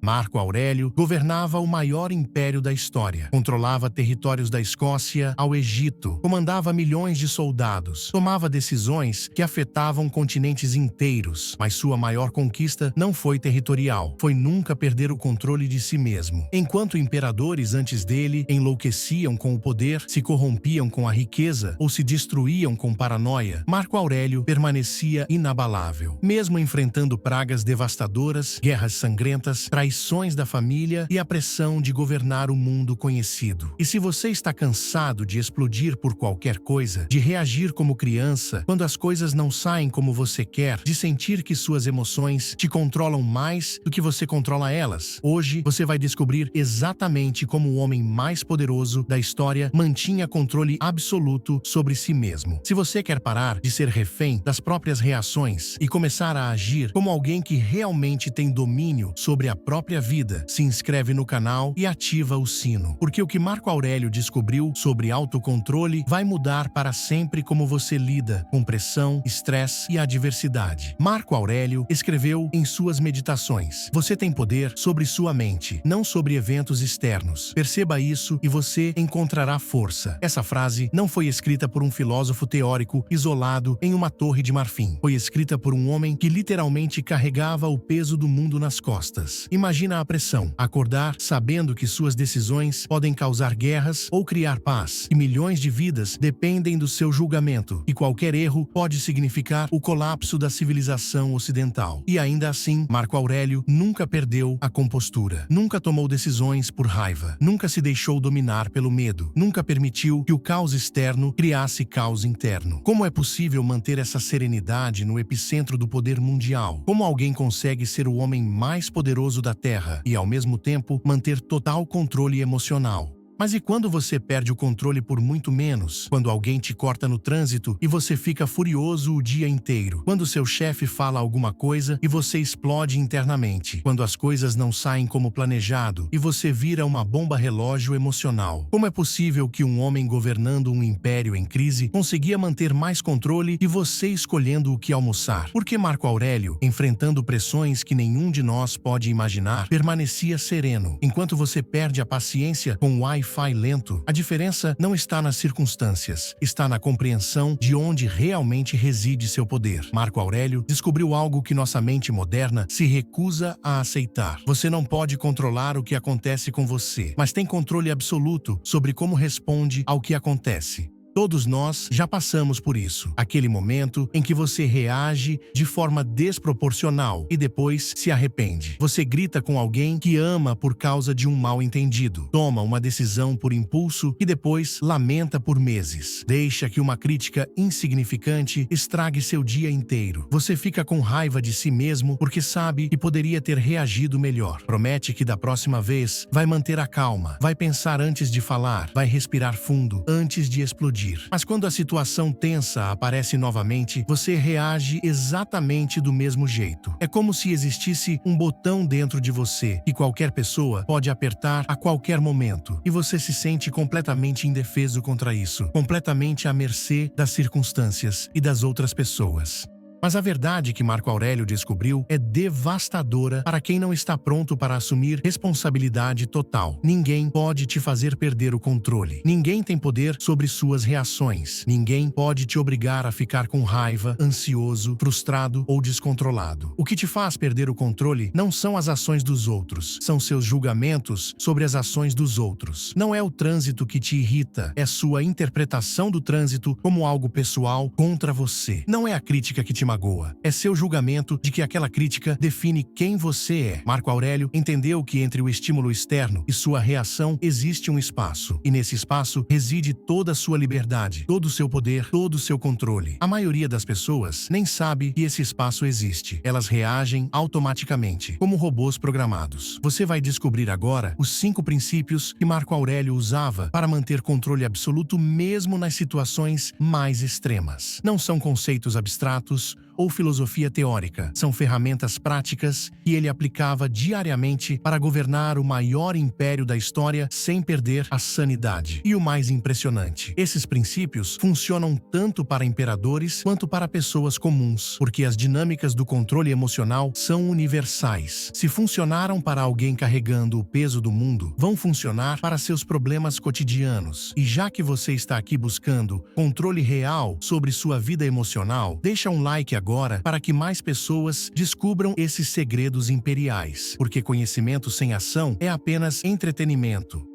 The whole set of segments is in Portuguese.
Marco Aurélio governava o maior império da história. Controlava territórios da Escócia ao Egito, comandava milhões de soldados, tomava decisões que afetavam continentes inteiros, mas sua maior conquista não foi territorial, foi nunca perder o controle de si mesmo. Enquanto imperadores antes dele enlouqueciam com o poder, se corrompiam com a riqueza ou se destruíam com paranoia, Marco Aurélio permanecia inabalável. Mesmo enfrentando pragas devastadoras, guerras sangrentas, traições da família e a pressão de governar o mundo conhecido. E se você está cansado de explodir por qualquer coisa, de reagir como criança quando as coisas não saem como você quer, de sentir que suas emoções te controlam mais do que você controla elas, hoje você vai descobrir exatamente como o homem mais poderoso da história mantinha controle absoluto sobre si mesmo. Se você quer parar de ser refém das próprias reações e começar a agir como alguém que realmente tem domínio sobre a própria vida, se inscreve no canal e ativa o sino. Porque o que Marco Aurélio descobriu sobre autocontrole vai mudar para sempre como você lida com pressão, estresse e adversidade. Marco Aurélio escreveu em suas meditações: você tem poder sobre sua mente, não sobre eventos externos. Perceba isso e você encontrará força. Essa frase não foi escrita por um filósofo teórico isolado em uma torre de marfim. Foi escrita por um homem que literalmente carregava o peso do mundo nas costas. Imagina a pressão: acordar sabendo que suas decisões podem causar guerras ou criar paz, e milhões de vidas dependem do seu julgamento, e qualquer erro pode significar o colapso da civilização ocidental. E ainda assim, Marco Aurélio nunca perdeu a compostura, nunca tomou decisões por raiva, nunca se deixou dominar pelo medo, nunca permitiu que o caos externo criasse caos interno. Como é possível manter essa serenidade no epicentro do poder mundial? Como alguém consegue ser o homem mais poderoso da Terra e, ao mesmo tempo, manter total controle emocional? Mas e quando você perde o controle por muito menos? Quando alguém te corta no trânsito e você fica furioso o dia inteiro? Quando seu chefe fala alguma coisa e você explode internamente? Quando as coisas não saem como planejado e você vira uma bomba relógio emocional? Como é possível que um homem governando um império em crise conseguia manter mais controle e você escolhendo o que almoçar? Por que Marco Aurélio, enfrentando pressões que nenhum de nós pode imaginar, permanecia sereno? Enquanto você perde a paciência com o Wi-Fi lento, a diferença não está nas circunstâncias, está na compreensão de onde realmente reside seu poder. Marco Aurélio descobriu algo que nossa mente moderna se recusa a aceitar. Você não pode controlar o que acontece com você, mas tem controle absoluto sobre como responde ao que acontece. Todos nós já passamos por isso. Aquele momento em que você reage de forma desproporcional e depois se arrepende. Você grita com alguém que ama por causa de um mal-entendido. Toma uma decisão por impulso e depois lamenta por meses. Deixa que uma crítica insignificante estrague seu dia inteiro. Você fica com raiva de si mesmo porque sabe que poderia ter reagido melhor. Promete que da próxima vez vai manter a calma, vai pensar antes de falar, vai respirar fundo antes de explodir. Mas quando a situação tensa aparece novamente, você reage exatamente do mesmo jeito. É como se existisse um botão dentro de você que qualquer pessoa pode apertar a qualquer momento, e você se sente completamente indefeso contra isso, completamente à mercê das circunstâncias e das outras pessoas. Mas a verdade que Marco Aurélio descobriu é devastadora para quem não está pronto para assumir responsabilidade total. Ninguém pode te fazer perder o controle. Ninguém tem poder sobre suas reações. Ninguém pode te obrigar a ficar com raiva, ansioso, frustrado ou descontrolado. O que te faz perder o controle não são as ações dos outros, são seus julgamentos sobre as ações dos outros. Não é o trânsito que te irrita, é sua interpretação do trânsito como algo pessoal contra você. Não é a crítica que te magoa, é seu julgamento de que aquela crítica define quem você é. Marco Aurélio entendeu que entre o estímulo externo e sua reação existe um espaço, e nesse espaço reside toda a sua liberdade, todo o seu poder, todo o seu controle. A maioria das pessoas nem sabe que esse espaço existe. Elas reagem automaticamente, como robôs programados. Você vai descobrir agora os 5 princípios que Marco Aurélio usava para manter controle absoluto mesmo nas situações mais extremas. Não são conceitos abstratos ou filosofia teórica. São ferramentas práticas que ele aplicava diariamente para governar o maior império da história sem perder a sanidade. E o mais impressionante, esses princípios funcionam tanto para imperadores quanto para pessoas comuns, porque as dinâmicas do controle emocional são universais. Se funcionaram para alguém carregando o peso do mundo, vão funcionar para seus problemas cotidianos. E já que você está aqui buscando controle real sobre sua vida emocional, deixa um like agora para que mais pessoas descubram esses segredos imperiais, porque conhecimento sem ação é apenas entretenimento.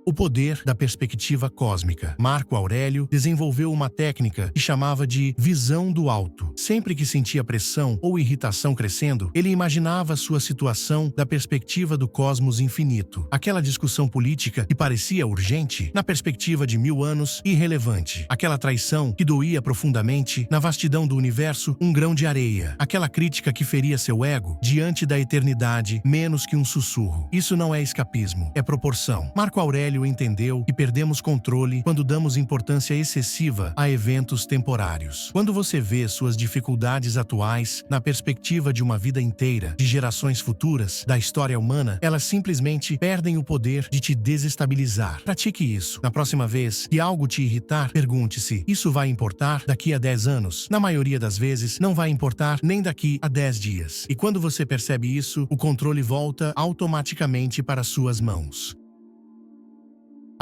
O poder da perspectiva cósmica. Marco Aurélio desenvolveu uma técnica que chamava de visão do alto. Sempre que sentia pressão ou irritação crescendo, ele imaginava sua situação da perspectiva do cosmos infinito. Aquela discussão política que parecia urgente, na perspectiva de 1000 anos, irrelevante. Aquela traição que doía profundamente, na vastidão do universo, um grão de areia. Aquela crítica que feria seu ego, diante da eternidade, menos que um sussurro. Isso não é escapismo, é proporção. Marco Aurélio entendeu que perdemos controle quando damos importância excessiva a eventos temporários. Quando você vê suas dificuldades atuais na perspectiva de uma vida inteira, de gerações futuras, da história humana, elas simplesmente perdem o poder de te desestabilizar. Pratique isso. Na próxima vez que algo te irritar, pergunte-se: isso vai importar daqui a 10 anos? Na maioria das vezes, não vai importar nem daqui a 10 dias. E quando você percebe isso, o controle volta automaticamente para suas mãos.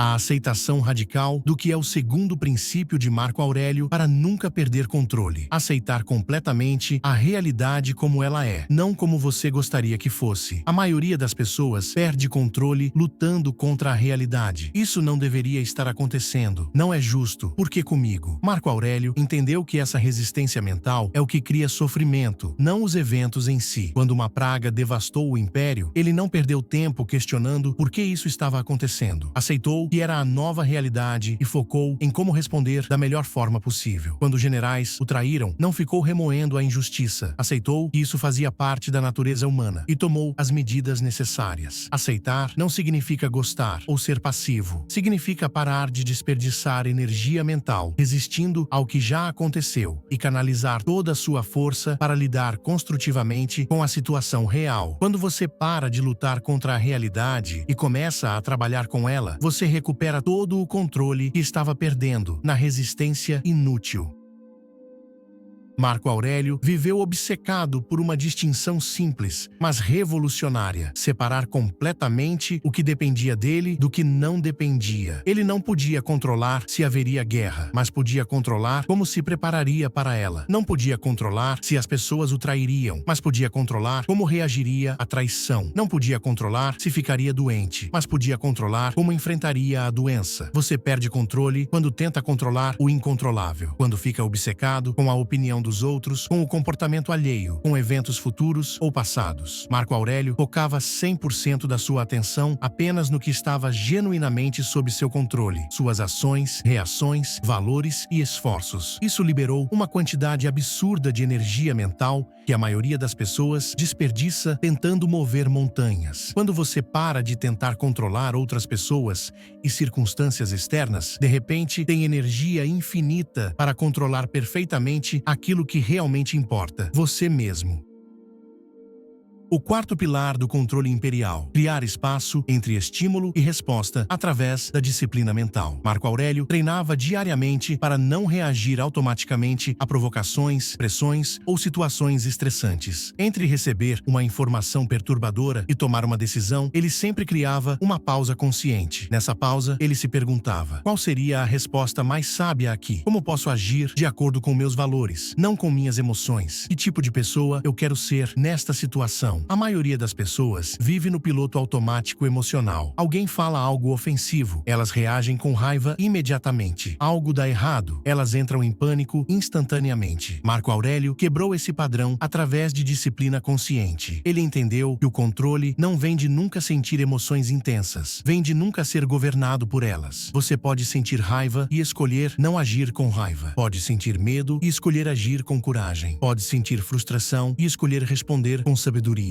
A aceitação radical do que é o segundo princípio de Marco Aurélio para nunca perder controle. Aceitar completamente a realidade como ela é, não como você gostaria que fosse. A maioria das pessoas perde controle lutando contra a realidade. Isso não deveria estar acontecendo. Não é justo. Por que comigo? Marco Aurélio entendeu que essa resistência mental é o que cria sofrimento, não os eventos em si. Quando uma praga devastou o império, ele não perdeu tempo questionando por que isso estava acontecendo. Aceitou que era a nova realidade e focou em como responder da melhor forma possível. Quando os generais o traíram, não ficou remoendo a injustiça. Aceitou que isso fazia parte da natureza humana e tomou as medidas necessárias. Aceitar não significa gostar ou ser passivo. Significa parar de desperdiçar energia mental, resistindo ao que já aconteceu, e canalizar toda a sua força para lidar construtivamente com a situação real. Quando você para de lutar contra a realidade e começa a trabalhar com ela, você recupera todo o controle que estava perdendo na resistência inútil. Marco Aurélio viveu obcecado por uma distinção simples, mas revolucionária: separar completamente o que dependia dele do que não dependia. Ele não podia controlar se haveria guerra, mas podia controlar como se prepararia para ela. Não podia controlar se as pessoas o trairiam, mas podia controlar como reagiria à traição. Não podia controlar se ficaria doente, mas podia controlar como enfrentaria a doença. Você perde controle quando tenta controlar o incontrolável, quando fica obcecado com a opinião dos outros, com o comportamento alheio, com eventos futuros ou passados. Marco Aurélio focava 100% da sua atenção apenas no que estava genuinamente sob seu controle: suas ações, reações, valores e esforços. Isso liberou uma quantidade absurda de energia mental que a maioria das pessoas desperdiça tentando mover montanhas. Quando você para de tentar controlar outras pessoas e circunstâncias externas, de repente tem energia infinita para controlar perfeitamente aquilo que realmente importa: você mesmo. O quarto pilar do controle imperial: criar espaço entre estímulo e resposta através da disciplina mental. Marco Aurélio treinava diariamente para não reagir automaticamente a provocações, pressões ou situações estressantes. Entre receber uma informação perturbadora e tomar uma decisão, ele sempre criava uma pausa consciente. Nessa pausa, ele se perguntava: qual seria a resposta mais sábia aqui? Como posso agir de acordo com meus valores, não com minhas emoções? Que tipo de pessoa eu quero ser nesta situação? A maioria das pessoas vive no piloto automático emocional. Alguém fala algo ofensivo, elas reagem com raiva imediatamente. Algo dá errado, elas entram em pânico instantaneamente. Marco Aurélio quebrou esse padrão através de disciplina consciente. Ele entendeu que o controle não vem de nunca sentir emoções intensas, vem de nunca ser governado por elas. Você pode sentir raiva e escolher não agir com raiva. Pode sentir medo e escolher agir com coragem. Pode sentir frustração e escolher responder com sabedoria.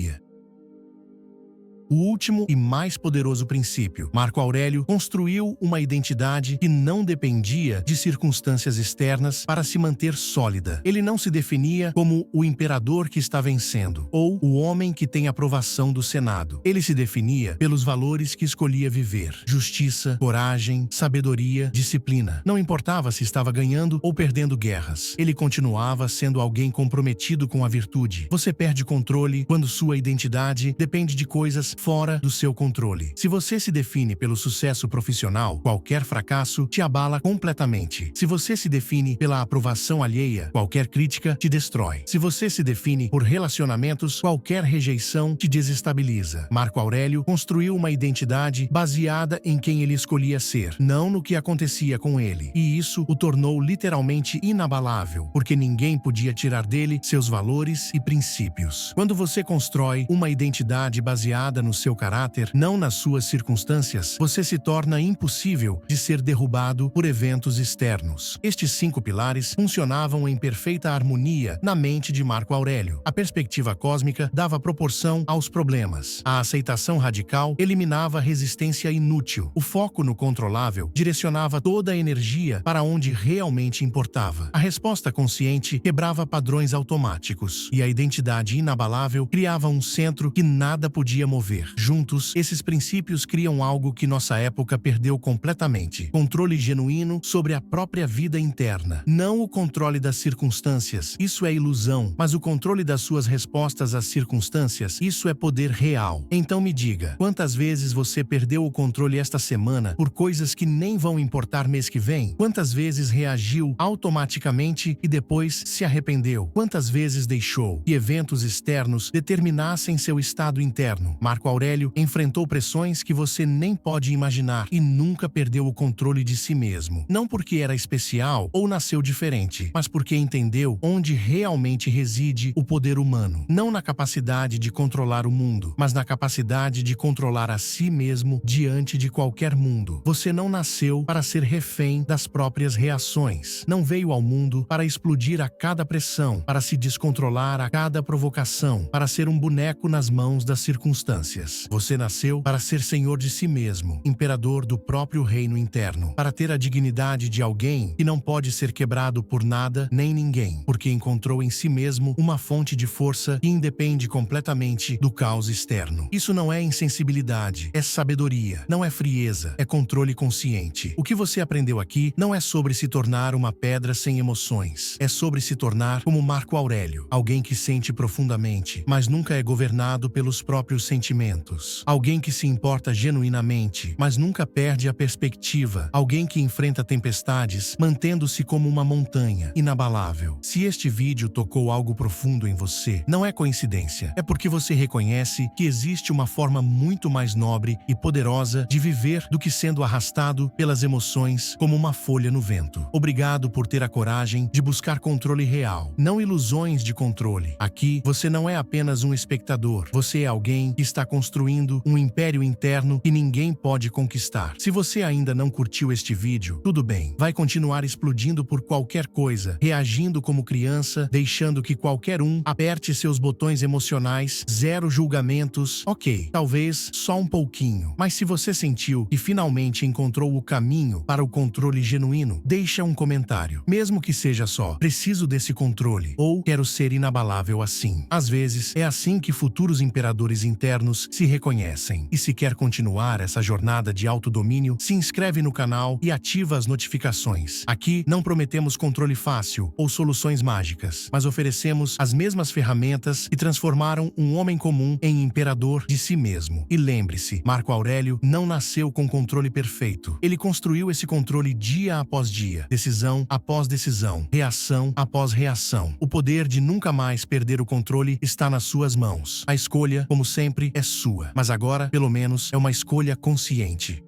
O último e mais poderoso princípio. Marco Aurélio construiu uma identidade que não dependia de circunstâncias externas para se manter sólida. Ele não se definia como o imperador que está vencendo, ou o homem que tem aprovação do Senado. Ele se definia pelos valores que escolhia viver: justiça, coragem, sabedoria, disciplina. Não importava se estava ganhando ou perdendo guerras. Ele continuava sendo alguém comprometido com a virtude. Você perde controle quando sua identidade depende de coisas fora do seu controle. Se você se define pelo sucesso profissional, qualquer fracasso te abala completamente. Se você se define pela aprovação alheia, qualquer crítica te destrói. Se você se define por relacionamentos, qualquer rejeição te desestabiliza. Marco Aurélio construiu uma identidade baseada em quem ele escolhia ser, não no que acontecia com ele. E isso o tornou literalmente inabalável, porque ninguém podia tirar dele seus valores e princípios. Quando você constrói uma identidade baseada no seu caráter, não nas suas circunstâncias, você se torna impossível de ser derrubado por eventos externos. Estes 5 pilares funcionavam em perfeita harmonia na mente de Marco Aurélio. A perspectiva cósmica dava proporção aos problemas. A aceitação radical eliminava a resistência inútil. O foco no controlável direcionava toda a energia para onde realmente importava. A resposta consciente quebrava padrões automáticos. E a identidade inabalável criava um centro que nada podia mover. Juntos, esses princípios criam algo que nossa época perdeu completamente: controle genuíno sobre a própria vida interna. Não o controle das circunstâncias, isso é ilusão, mas o controle das suas respostas às circunstâncias, isso é poder real. Então me diga, quantas vezes você perdeu o controle esta semana por coisas que nem vão importar mês que vem? Quantas vezes reagiu automaticamente e depois se arrependeu? Quantas vezes deixou que eventos externos determinassem seu estado interno? Marco Aurélio enfrentou pressões que você nem pode imaginar e nunca perdeu o controle de si mesmo. Não porque era especial ou nasceu diferente, mas porque entendeu onde realmente reside o poder humano. Não na capacidade de controlar o mundo, mas na capacidade de controlar a si mesmo diante de qualquer mundo. Você não nasceu para ser refém das próprias reações. Não veio ao mundo para explodir a cada pressão, para se descontrolar a cada provocação, para ser um boneco nas mãos das circunstâncias. Você nasceu para ser senhor de si mesmo, imperador do próprio reino interno, para ter a dignidade de alguém que não pode ser quebrado por nada nem ninguém, porque encontrou em si mesmo uma fonte de força que independe completamente do caos externo. Isso não é insensibilidade, é sabedoria, não é frieza, é controle consciente. O que você aprendeu aqui não é sobre se tornar uma pedra sem emoções, é sobre se tornar como Marco Aurélio, alguém que sente profundamente, mas nunca é governado pelos próprios sentimentos. Alguém que se importa genuinamente, mas nunca perde a perspectiva. Alguém que enfrenta tempestades, mantendo-se como uma montanha, inabalável. Se este vídeo tocou algo profundo em você, não é coincidência. É porque você reconhece que existe uma forma muito mais nobre e poderosa de viver do que sendo arrastado pelas emoções como uma folha no vento. Obrigado por ter a coragem de buscar controle real, não ilusões de controle. Aqui, você não é apenas um espectador. Você é alguém que está construindo um império interno que ninguém pode conquistar. Se você ainda não curtiu este vídeo, tudo bem. Vai continuar explodindo por qualquer coisa, reagindo como criança, deixando que qualquer um aperte seus botões emocionais, zero julgamentos. Ok, talvez só um pouquinho. Mas se você sentiu que finalmente encontrou o caminho para o controle genuíno, deixa um comentário. Mesmo que seja só, preciso desse controle, ou quero ser inabalável assim. Às vezes, é assim que futuros imperadores internos se reconhecem. E se quer continuar essa jornada de autodomínio, se inscreve no canal e ativa as notificações. Aqui não prometemos controle fácil ou soluções mágicas, mas oferecemos as mesmas ferramentas que transformaram um homem comum em imperador de si mesmo. E lembre-se, Marco Aurélio não nasceu com controle perfeito. Ele construiu esse controle dia após dia, decisão após decisão, reação após reação. O poder de nunca mais perder o controle está nas suas mãos. A escolha, como sempre, é sua, mas agora, pelo menos, é uma escolha consciente.